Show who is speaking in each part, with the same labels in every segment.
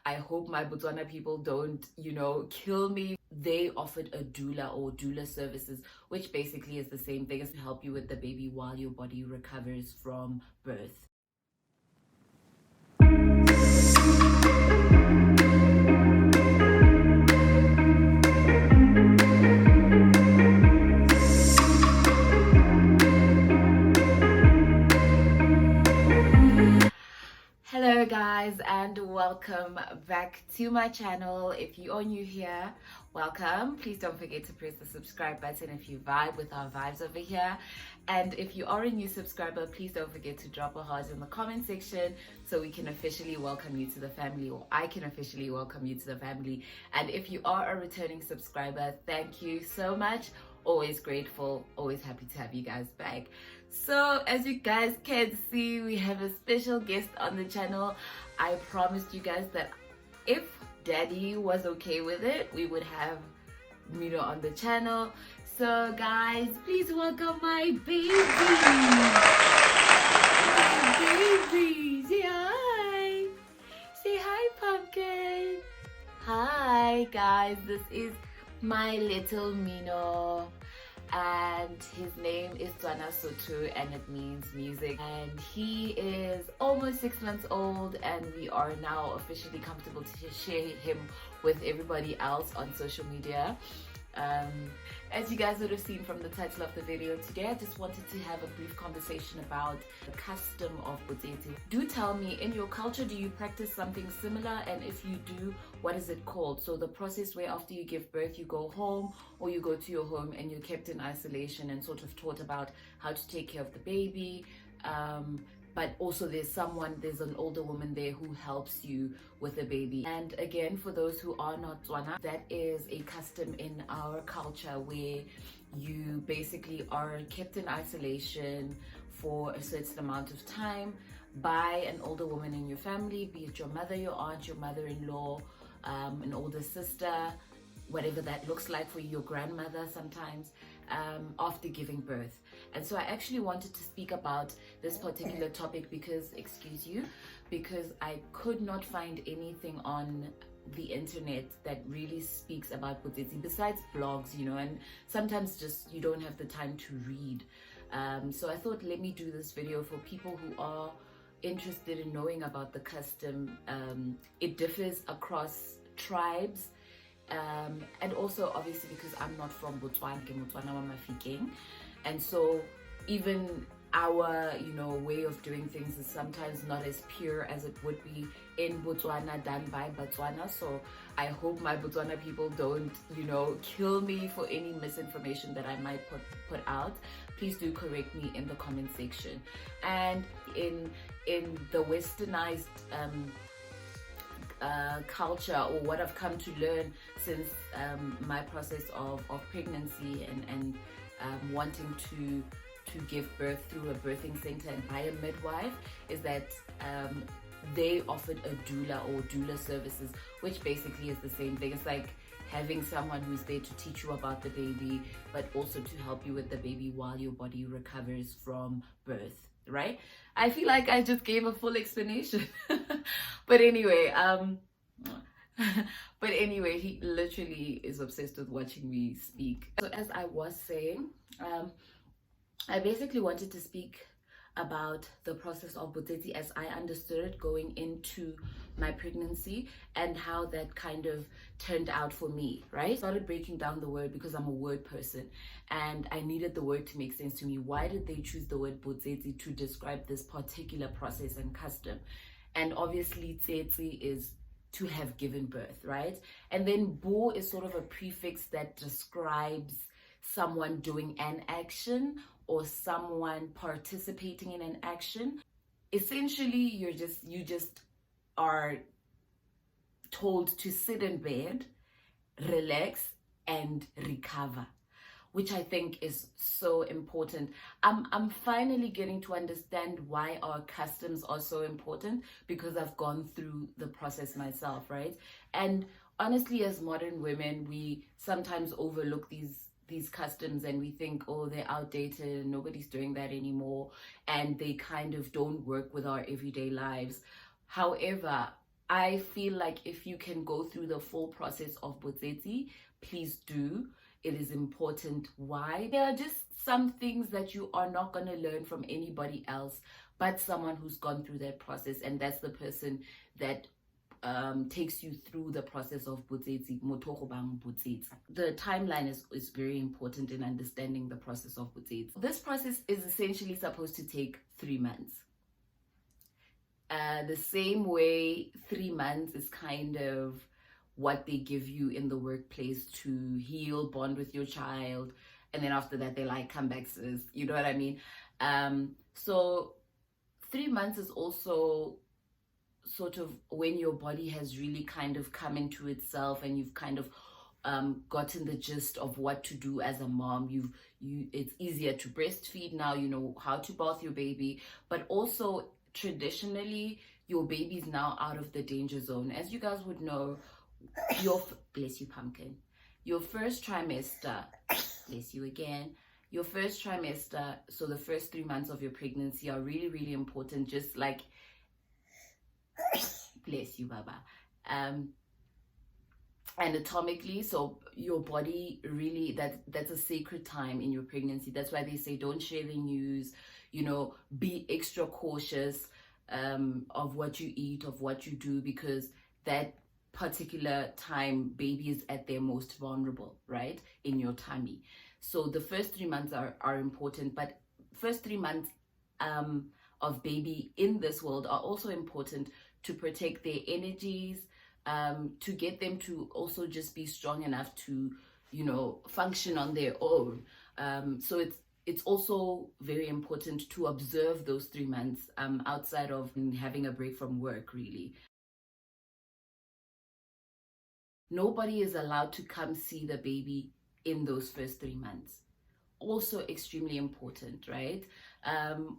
Speaker 1: I hope my Botswana people don't, kill me. They offered a doula or doula services, which basically is the same thing as to help you with the baby while your body recovers from birth. Hello guys, and welcome back to my channel. If you are new here, welcome. Please don't forget to press the subscribe button if you vibe with our vibes over here. And if you are a new subscriber, please don't forget to drop a heart in the comment section so we can officially welcome you to the family, or I can officially welcome you to the family. And if you are a returning subscriber, thank you so much. Always grateful, always happy to have you guys back. So as you guys can see, we have a special guest on the channel. I promised you guys that if daddy was okay with it, we would have Mmino on the channel. So guys, please welcome my baby. My baby, say hi. Say hi, pumpkin. Hi guys, this is my little Mmino, and his name is Tswana Sotu, and it means music. And he is almost 6 months old, and we are now officially comfortable to share him with everybody else on social media. As you guys would have seen from the title of the video today, I just wanted to have a brief conversation about the custom of BOTSETSI. Do tell me, in your culture, do you practice something similar? And if you do, what is it called? So the process where after you give birth, you go home, or you go to your home and you're kept in isolation and sort of taught about how to take care of the baby. But also there's an older woman there who helps you with the baby. And again, for those who are not Tswana, that is a custom in our culture where you basically are kept in isolation for a certain amount of time by an older woman in your family, be it your mother, your aunt, your mother-in-law, an older sister, whatever that looks like for you, your grandmother sometimes, after giving birth. And so I actually wanted to speak about this particular topic because I could not find anything on the internet that really speaks about BOTSETSI besides blogs, and sometimes just you don't have the time to read. So I thought, let me do this video for people who are interested in knowing about the custom. It differs across tribes. And also obviously because I'm not from Botswana, and so even our way of doing things is sometimes not as pure as it would be in Botswana done by Botswana. So I hope my Botswana people don't kill me for any misinformation that I might put out. Please do correct me in the comment section. And in the westernized culture, or what I've come to learn since my process of pregnancy and wanting to give birth through a birthing center and by a midwife, is that they offered a doula or doula services, which basically is the same thing. It's like having someone who's there to teach you about the baby, but also to help you with the baby while your body recovers from birth, right? I feel like I just gave a full explanation. But anyway, he literally is obsessed with watching me speak. So as I was saying, I basically wanted to speak about the process of BOTSETSI as I understood it going into my pregnancy, and how that kind of turned out for me, right? I started breaking down the word because I'm a word person and I needed the word to make sense to me. Why did they choose the word BOTSETSI to describe this particular process and custom? And obviously tsetsi is to have given birth, right? And then bo is sort of a prefix that describes someone doing an action or someone participating in an action. Essentially, you just are told to sit in bed, relax, and recover, which I think is so important. I'm finally getting to understand why our customs are so important, because I've gone through the process myself, right? And honestly, as modern women, we sometimes overlook these customs and we think, oh, they're outdated and nobody's doing that anymore, and they kind of don't work with our everyday lives. However, I feel like if you can go through the full process of BOTSETSI, please do. It is important. Why? There are just some things that you are not going to learn from anybody else but someone who's gone through that process, and that's the person that takes you through the process of BOTSETSI. The timeline is very important in understanding the process of BOTSETSI. This process is essentially supposed to take 3 months. The same way 3 months is kind of what they give you in the workplace to heal, bond with your child, and then after that they're like, come back sis, you know what I mean? So 3 months is also sort of when your body has really kind of come into itself and you've kind of gotten the gist of what to do as a mom. It's easier to breastfeed now, you know how to bath your baby, but also traditionally your baby's now out of the danger zone. As you guys would know, bless you pumpkin, your first trimester, bless you again, your first trimester, so the first 3 months of your pregnancy are really, really important, just like, bless you baba, anatomically. So your body really, that's a sacred time in your pregnancy. That's why they say don't share the news, you know, be extra cautious of what you eat, of what you do, because that particular time baby is at their most vulnerable, right, in your tummy. So the first 3 months are important, but first 3 months of baby in this world are also important to protect their energies, to get them to also just be strong enough to, you know, function on their own. So it's also very important to observe those 3 months outside of having a break from work, really. Nobody is allowed to come see the baby in those first 3 months. Also extremely important, right?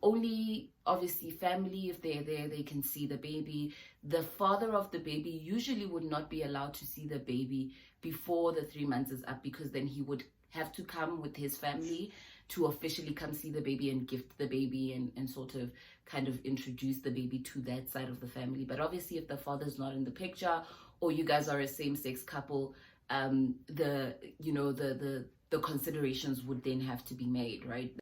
Speaker 1: Only obviously family, if they're there, they can see the baby. The father of the baby usually would not be allowed to see the baby before the 3 months is up, because then he would have to come with his family to officially come see the baby and gift the baby and sort of kind of introduce the baby to that side of the family. But obviously if the father's not in the picture, or you guys are a same-sex couple, the considerations would then have to be made, right?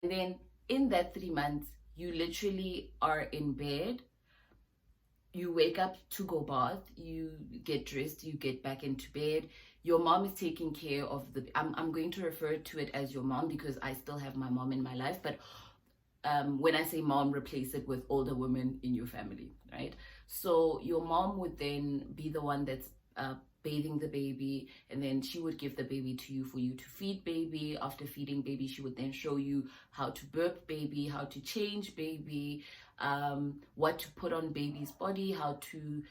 Speaker 1: And then in that 3 months, you literally are in bed, you wake up to go bath, you get dressed, you get back into bed. Your mom is taking care of I'm going to refer to it as your mom because I still have my mom in my life, but when I say mom, replace it with older women in your family, right? So your mom would then be the one that's bathing the baby, and then she would give the baby to you for you to feed baby. After feeding baby, she would then show you how to burp baby, how to change baby, what to put on baby's body, how to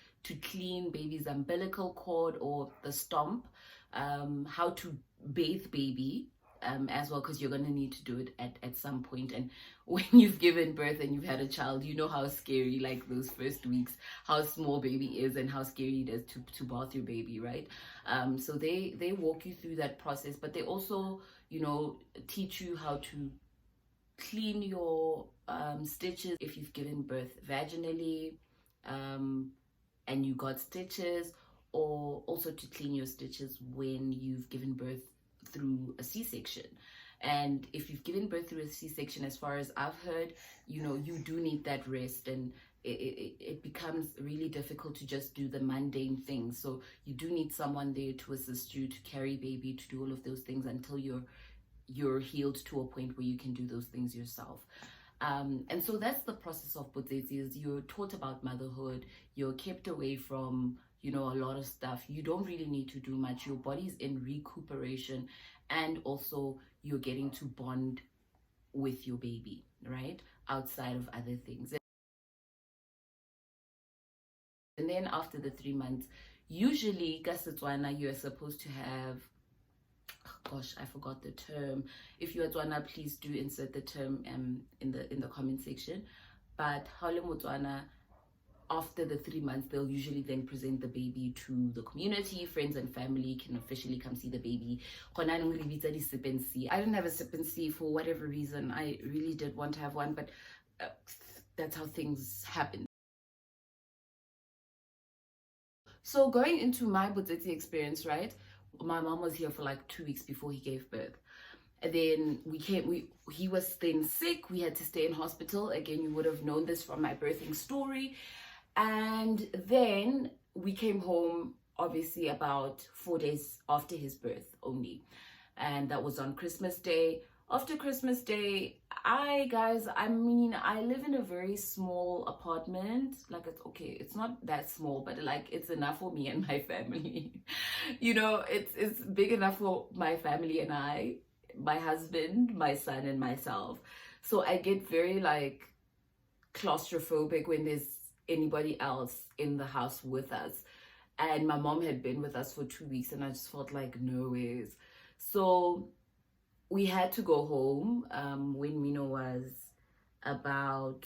Speaker 1: clean baby's umbilical cord or the stomp, how to bathe baby as well, because you're going to need to do it at some point. And when you've given birth and you've had a child, you know how scary, like those first weeks, how small baby is and how scary it is to bath your baby, right? So they walk you through that process, but they also, you know, teach you how to clean your stitches if you've given birth vaginally and you got stitches, or also to clean your stitches when you've given birth through a C-section. And if you've given birth through a C-section, as far as I've heard, you know, you do need that rest, and it becomes really difficult to just do the mundane things. So you do need someone there to assist you, to carry baby, to do all of those things until you're healed to a point where you can do those things yourself. And so that's the process of BOTSETSI, is you're taught about motherhood, you're kept away from, you know, a lot of stuff. You don't really need to do much. Your body's in recuperation, and also you're getting to bond with your baby, right, outside of other things. And then after the 3 months, usually ka Setswana, you're supposed to have, gosh, I forgot the term. If you're Tswana, please do insert the term in the comment section. But Motswana, after the 3 months, they'll usually then present the baby to the community. Friends and family can officially come see the baby. I didn't have a sip and see for whatever reason. I really did want to have one, but that's how things happen. So going into my BOTSETSI experience, right? My mom was here for like 2 weeks before he gave birth. And then he was then sick. We had to stay in hospital. Again, you would have known this from my birthing story. And then we came home, obviously, about 4 days after his birth only. And that was on Christmas Day. After Christmas Day, I live in a very small apartment. Like, it's not that small, but like it's enough for me and my family. It's big enough for my family and I, my husband, my son, and myself. So I get very like claustrophobic when there's anybody else in the house with us. And my mom had been with us for 2 weeks, and I just felt like no ways. So we had to go home when Mmino was about,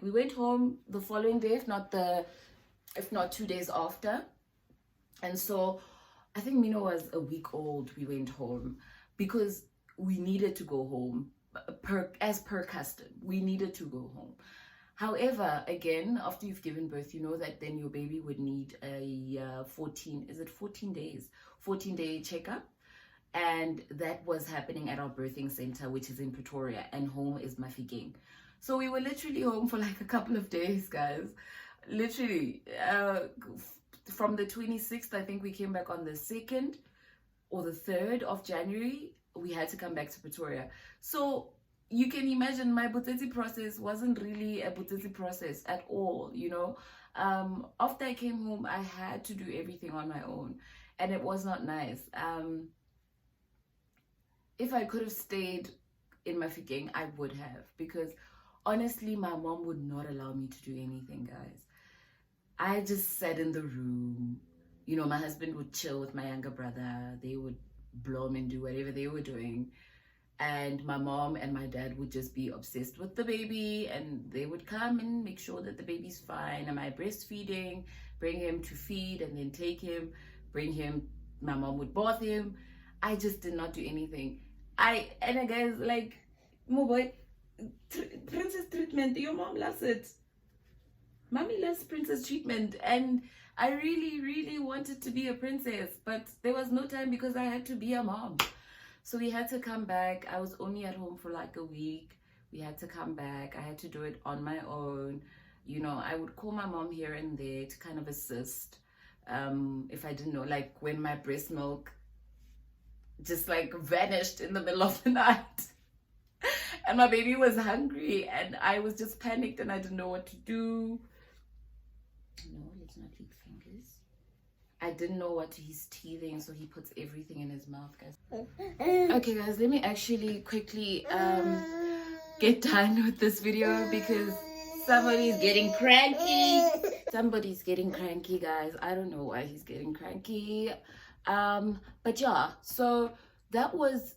Speaker 1: we went home the following day, if not 2 days after. And so I think Mmino was a week old. We went home because we needed to go home as per custom. We needed to go home. However, again, after you've given birth, you know that then your baby would need a 14-day checkup. And that was happening at our birthing center, which is in Pretoria, and home is Mafikeng. So we were literally home for like a couple of days, guys. Literally, from the 26th, I think we came back on the 2nd or the 3rd of January. We had to come back to Pretoria. So you can imagine my BOTSETSI process wasn't really a BOTSETSI process at all, After I came home, I had to do everything on my own, and it was not nice. If I could have stayed in Mafikeng, I would have, because honestly, my mom would not allow me to do anything, guys. I just sat in the room. My husband would chill with my younger brother. They would blow and do whatever they were doing. And my mom and my dad would just be obsessed with the baby, and they would come and make sure that the baby's fine. Am I breastfeeding? Bring him to feed, and then take him, bring him. My mom would bath him. I just did not do anything. And guys, like, my boy, princess treatment, your mom loves it. Mommy loves princess treatment, and I really, really wanted to be a princess, but there was no time because I had to be a mom. So we had to come back. I was only at home for like a week. We had to come back. I had to do it on my own. I would call my mom here and there to kind of assist. If I didn't know, like when my breast milk just like vanished in the middle of the night and my baby was hungry and I was just panicked and I didn't know what to do. No, let's not leak fingers. I didn't know what he's teething, so he puts everything in his mouth, guys. Okay, guys, let me actually quickly get done with this video because somebody's getting cranky. Somebody's getting cranky, guys. I don't know why he's getting cranky. But yeah, so that was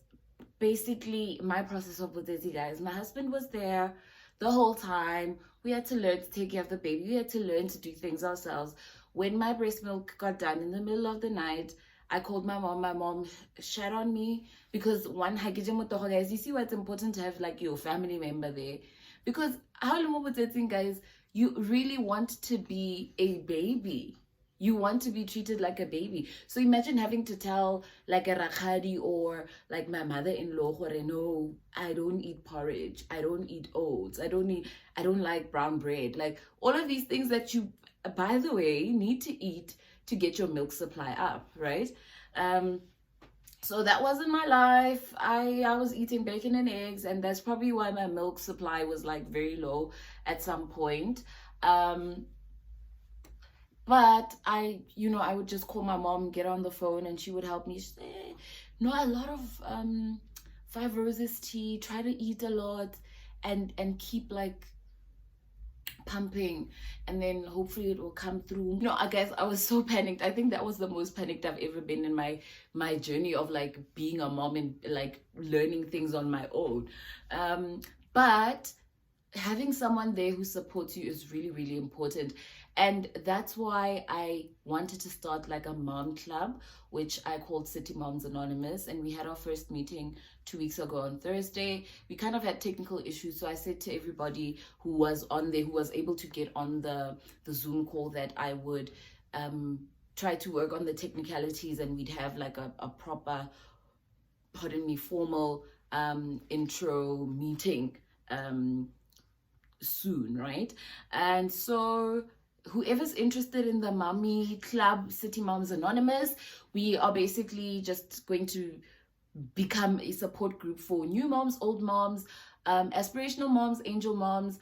Speaker 1: basically my process of BOTSETSI, guys. My husband was there the whole time. We had to learn to take care of the baby. We had to learn to do things ourselves. When my breast milk got done in the middle of the night, I called my mom. My mom shat on me because guys, you see why it's important to have like your family member there, because how long BOTSETSI, guys, you really want to be a baby. You want to be treated like a baby. So imagine having to tell like a rakhadi or like my mother-in-law, no, I don't eat porridge, I don't eat oats, I don't like brown bread. Like all of these things that you, by the way, need to eat to get your milk supply up, right? So that wasn't my life. I was eating bacon and eggs, and that's probably why my milk supply was like very low at some point. But I would just call my mom, get on the phone, and she would help me. She'd say, no, a lot of 5 Roses tea, try to eat a lot and keep like pumping, and then hopefully it will come through. I guess I was so panicked. I think that was the most panicked I've ever been in my journey of like being a mom and like learning things on my own. But having someone there who supports you is really, really important. And that's why I wanted to start like a mom club, which I called City Moms Anonymous. And we had our first meeting 2 weeks ago on Thursday. We kind of had technical issues, so I said to everybody who was on there, who was able to get on the Zoom call, that I would try to work on the technicalities, and we'd have like a proper, pardon me, formal intro meeting soon, right? And so whoever's interested in the Mommy Club, City Moms Anonymous, we are basically just going to become a support group for new moms, old moms, aspirational moms, angel moms,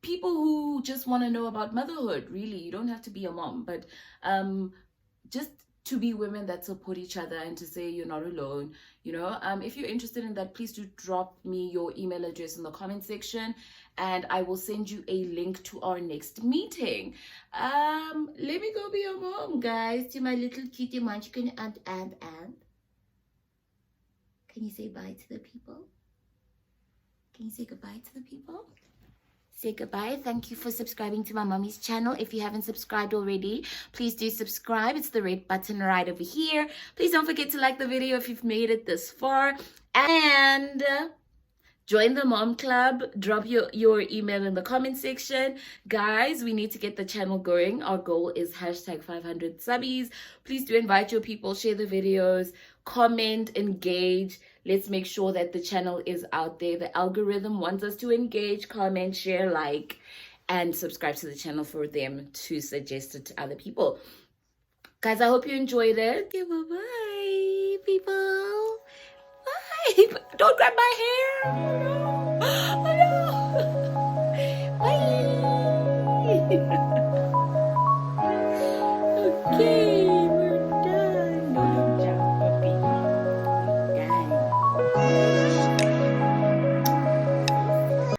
Speaker 1: people who just want to know about motherhood. Really, you don't have to be a mom, but just to be women that support each other and to say you're not alone. If you're interested in that, please do drop me your email address in the comment section, and I will send you a link to our next meeting. Let me go be a mom, guys, to my little cutie munchkin and. Can you say bye to the people? Can you say goodbye to the people? Say goodbye. Thank you for subscribing to my mommy's channel. If you haven't subscribed already, please do subscribe. It's the red button right over here. Please don't forget to like the video if you've made it this far. And join the mom club. Drop your email in the comment section. Guys, we need to get the channel going. Our goal is #500 subbies. Please do invite your people, share the videos, comment, engage. Let's make sure that the channel is out there. The algorithm wants us to engage, comment, share, like, and subscribe to the channel for them to suggest it to other people. Guys, I hope you enjoyed it. Okay, bye-bye, people. Bye. Don't grab my hair.